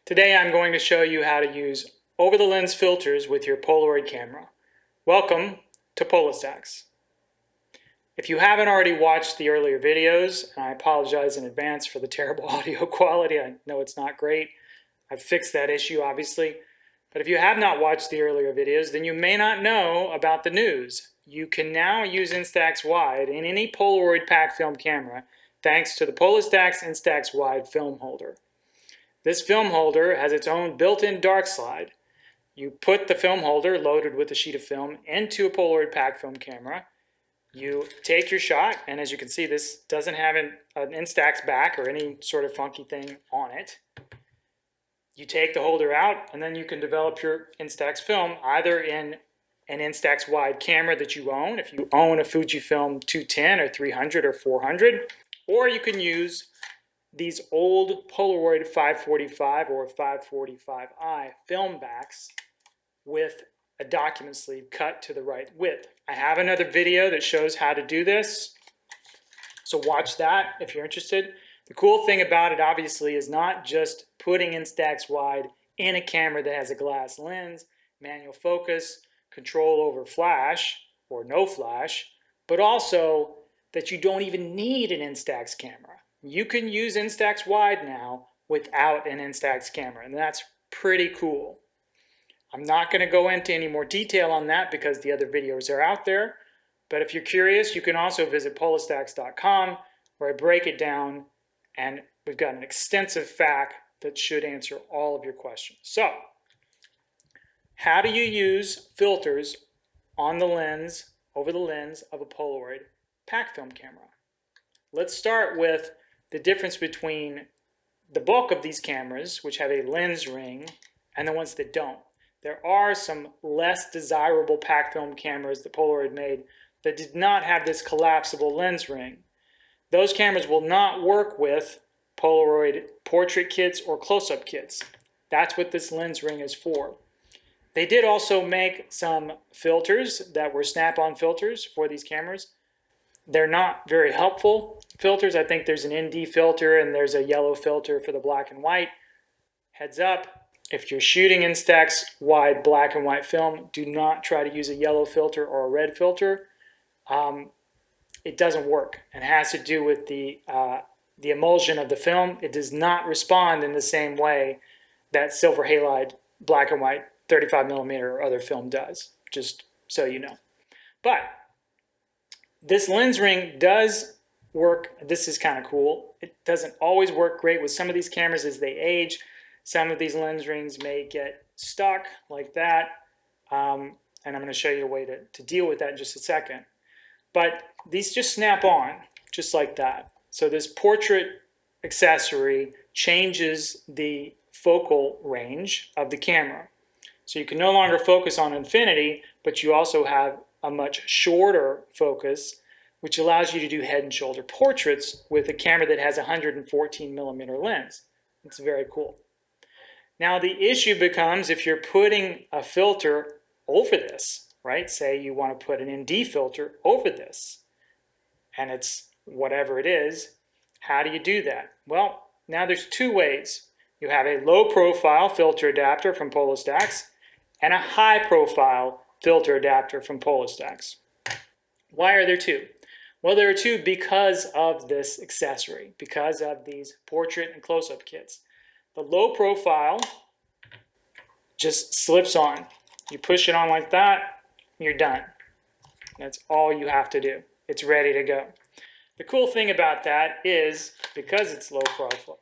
Today I'm going to show you how to use over-the-lens filters with your Polaroid camera. Welcome to PolaStax. If you haven't already watched the earlier videos, and I apologize in advance for the terrible audio quality, I know it's not great. I've fixed that issue obviously. But if you have not watched the earlier videos, then you may not know about the news. You can now use Instax Wide in any Polaroid pack film camera thanks to the PolaStax Instax Wide film holder. This film holder has its own built-in dark slide. You put the film holder loaded with a sheet of film into a Polaroid pack film camera. You take your shot, and as you can see, this doesn't have an Instax back or any sort of funky thing on it. You take the holder out, and then you can develop your Instax film either in an Instax Wide camera that you own, if you own a Fujifilm 210 or 300 or 400, or you can use these old Polaroid 545 or 545i film backs with a document sleeve cut to the right width. I have another video that shows how to do this, so watch that if you're interested. The cool thing about it obviously is not just putting Instax Wide in a camera that has a glass lens, manual focus, control over flash or no flash, but also that you don't even need an Instax camera. You can use Instax Wide now without an Instax camera, and that's pretty cool. I'm not going to go into any more detail on that because the other videos are out there, but if you're curious, you can also visit PolaStax.com where I break it down, and we've got an extensive FAQ that should answer all of your questions. So, how do you use filters on the lens, over the lens of a Polaroid pack film camera? Let's start with the difference between the bulk of these cameras, which have a lens ring, and the ones that don't. There are some less desirable pack film cameras that Polaroid made that did not have this collapsible lens ring. Those cameras will not work with Polaroid portrait kits or close-up kits. That's what this lens ring is for. They did also make some filters that were snap-on filters for these cameras. They're not very helpful filters. I think there's an ND filter and there's a yellow filter for the black and white. Heads up, if you're shooting Instax Wide black and white film, do not try to use a yellow filter or a red filter. It doesn't work, and has to do with the emulsion of the film. It does not respond in the same way that silver halide black and white 35mm or other film does, just so you know. But this lens ring does work. This is kind of cool. It doesn't always work great with some of these cameras as they age. Some of these lens rings may get stuck like that, and I'm going to show you a way to deal with that in just a second. But these just snap on, just like that. So this portrait accessory changes the focal range of the camera. So you can no longer focus on infinity, but you also have a much shorter focus, which allows you to do head and shoulder portraits with a camera that has a 114mm lens. It's very cool. Now the issue becomes if you're putting a filter over this, right? Say you want to put an ND filter over this, and it's whatever it is. How do you do that? Well, now there's two ways. You have a low profile filter adapter from PolaStax and a high profile filter adapter from PolaStax. Why are there two? Well, there are two because of this accessory, because of these portrait and close-up kits. The low profile just slips on. You push it on like that, you're done. That's all you have to do. It's ready to go. The cool thing about that is, because it's low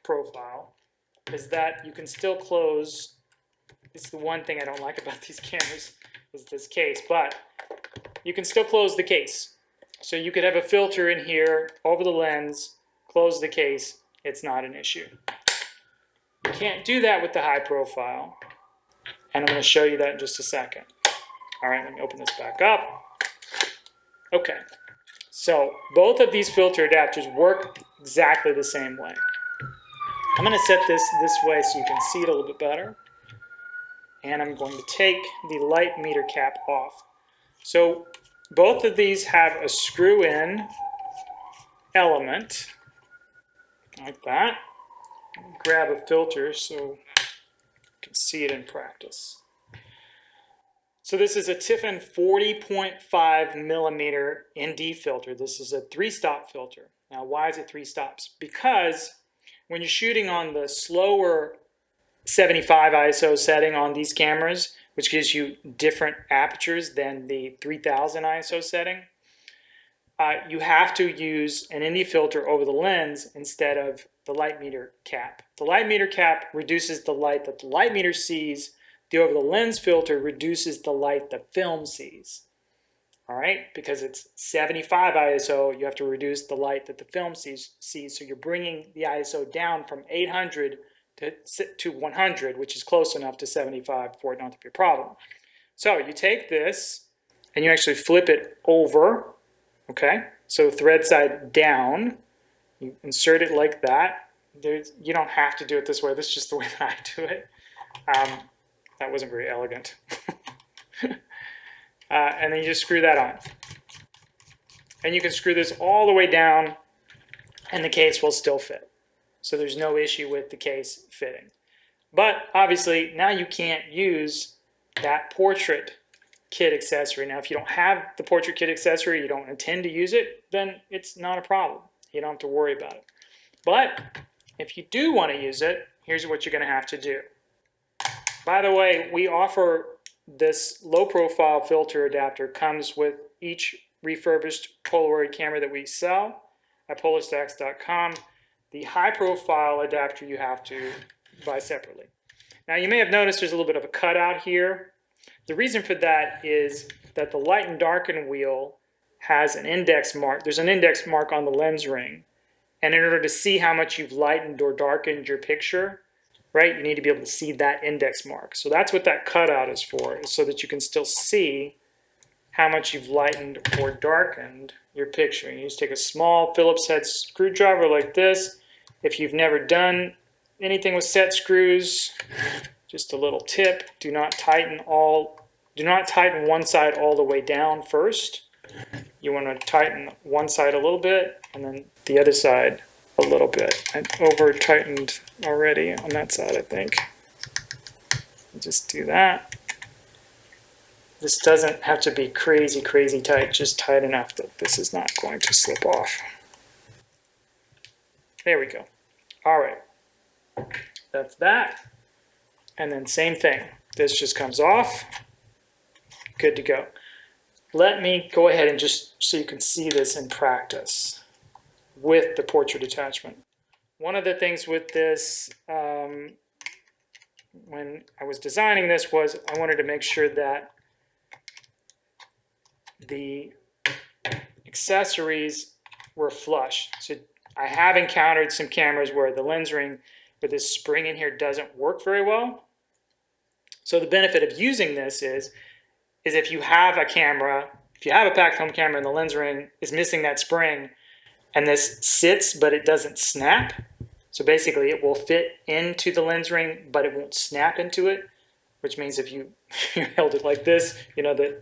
profile, is that you can still close. It's the one thing I don't like about these cameras is this case, but you can still close the case. So you could have a filter in here over the lens, close the case, it's not an issue. You can't do that with the high profile, and I'm going to show you that in just a second. All right, let me open this back up. Okay, so both of these filter adapters work exactly the same way. I'm going to set this way so you can see it a little bit better. And I'm going to take the light meter cap off. So both of these have a screw-in element like that. Grab a filter so can see it in practice. So this is a Tiffin 40.5 millimeter ND filter. This is a 3-stop filter. Now, why is it 3 stops? Because when you're shooting on the slower 75 ISO setting on these cameras, which gives you different apertures than the 3000 ISO setting, you have to use an ND filter over the lens instead of the light meter cap. The light meter cap reduces the light that the light meter sees. The over the lens filter reduces the light the film sees. All right, because it's 75 ISO, you have to reduce the light that the film sees. So you're bringing the ISO down from 800 to 100, which is close enough to 75 for it not to be a problem. So you take this and you actually flip it over. Okay, so thread side down, you insert it like that. You don't have to do it this way. This is just the way that I do it. That wasn't very elegant. And then you just screw that on. And you can screw this all the way down and the case will still fit. So there's no issue with the case fitting. But obviously now you can't use that portrait kit accessory. Now if you don't have the portrait kit accessory, you don't intend to use it, then it's not a problem. You don't have to worry about it. But if you do want to use it, here's what you're going to have to do. By the way, we offer this low profile filter adapter comes with each refurbished Polaroid camera that we sell at PolaStax.com. The high profile adapter you have to buy separately. Now you may have noticed there's a little bit of a cutout here. The reason for that is that the light and darken wheel has an index mark. There's an index mark on the lens ring. And in order to see how much you've lightened or darkened your picture, right, you need to be able to see that index mark. So that's what that cutout is for, is so that you can still see how much you've lightened or darkened your picture. You just take a small Phillips head screwdriver like this. If you've never done anything with set screws, just a little tip, do not tighten one side all the way down first. You want to tighten one side a little bit and then the other side a little bit. I over tightened already on that side, I think. Just do that. This doesn't have to be crazy tight, just tight enough that this is not going to slip off. There we go. All right, that's that. And then same thing. This just comes off. Good to go. Let me go ahead and just so you can see this in practice with the portrait attachment. One of the things with this, when I was designing this, was I wanted to make sure that the accessories were flush. So I have encountered some cameras where the lens ring with this spring in here doesn't work very well. So the benefit of using this is if you have a camera, if you have a packed home camera and the lens ring is missing that spring and this sits but it doesn't snap, so basically it will fit into the lens ring but it won't snap into it, which means if you held it like this, you know, the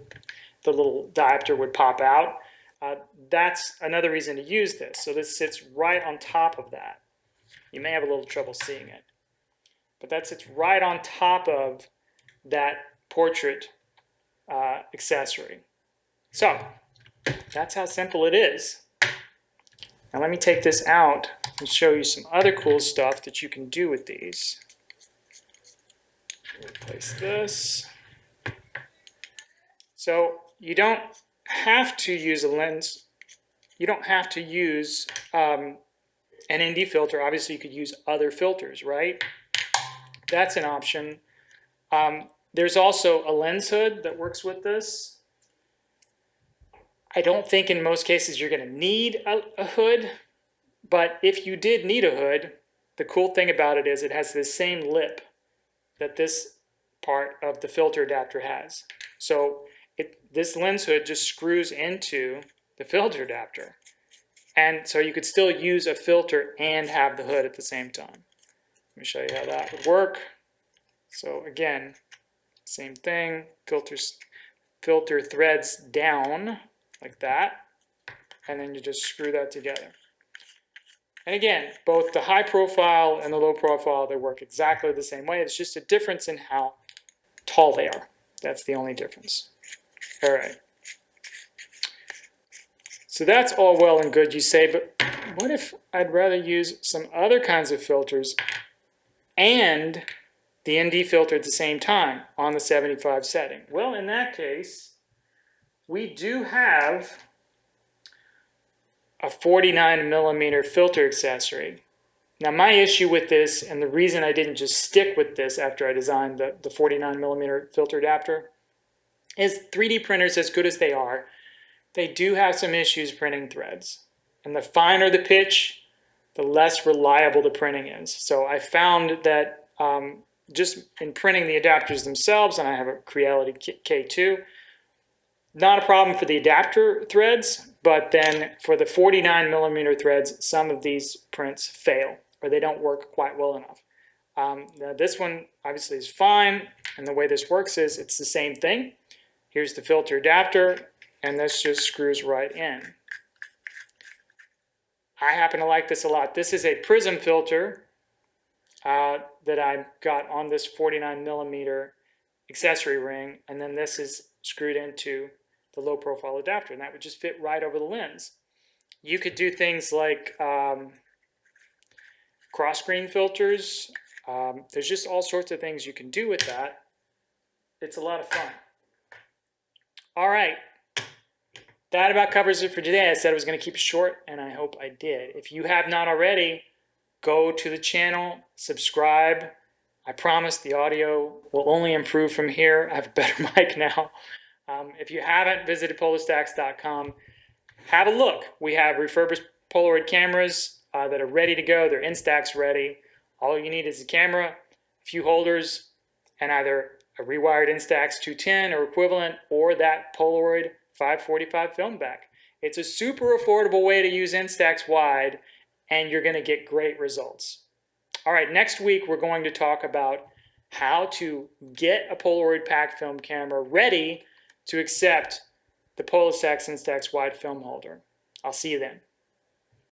little diopter would pop out. That's another reason to use this. So this sits right on top of that. You may have a little trouble seeing it, but that sits right on top of that portrait accessory. So that's how simple it is. Now let me take this out and show you some other cool stuff that you can do with these. Replace this. So you don't have to use a lens. You don't have to use an ND filter. Obviously you could use other filters, right? That's an option. There's also a lens hood that works with this. I don't think in most cases you're going to need a hood, but if you did need a hood, the cool thing about it is it has this same lip that this part of the filter adapter has. So this lens hood just screws into the filter adapter. And so you could still use a filter and have the hood at the same time. Let me show you how that would work. So again, same thing, filter threads down like that, and then you just screw that together. And again, both the high profile and the low profile, they work exactly the same way. It's just a difference in how tall they are. That's the only difference. All right. So that's all well and good, you say, but what if I'd rather use some other kinds of filters and the ND filter at the same time on the 75 setting? Well, in that case, we do have a 49 millimeter filter accessory. Now, my issue with this, and the reason I didn't just stick with this after I designed the 49 millimeter filter adapter, is 3D printers, as good as they are, they do have some issues printing threads. And the finer the pitch, the less reliable the printing is. So I found that just in printing the adapters themselves, and I have a Creality K2, not a problem for the adapter threads, but then for the 49 millimeter threads, some of these prints fail, or they don't work quite well enough. Now this one obviously is fine, and the way this works is it's the same thing. Here's the filter adapter, and this just screws right in. I happen to like this a lot. This is a prism filter that I got on this 49 millimeter accessory ring, and then this is screwed into the low profile adapter, and that would just fit right over the lens. You could do things like cross screen filters. There's just all sorts of things you can do with that. It's a lot of fun. All right, that about covers it for today. I said I was going to keep it short, and I hope I did. If you have not already, go to the channel, subscribe. I promise the audio will only improve from here. I have a better mic now. If you haven't visited PolaStax.com, have a look. We have refurbished Polaroid cameras that are ready to go. They're Instax ready. All you need is a camera, a few holders, and either a rewired Instax 210 or equivalent, or that Polaroid 545 film back. It's a super affordable way to use Instax Wide, and you're going to get great results. All right, next week we're going to talk about how to get a Polaroid packed film camera ready to accept the PolaStax Instax Wide film holder. I'll see you then.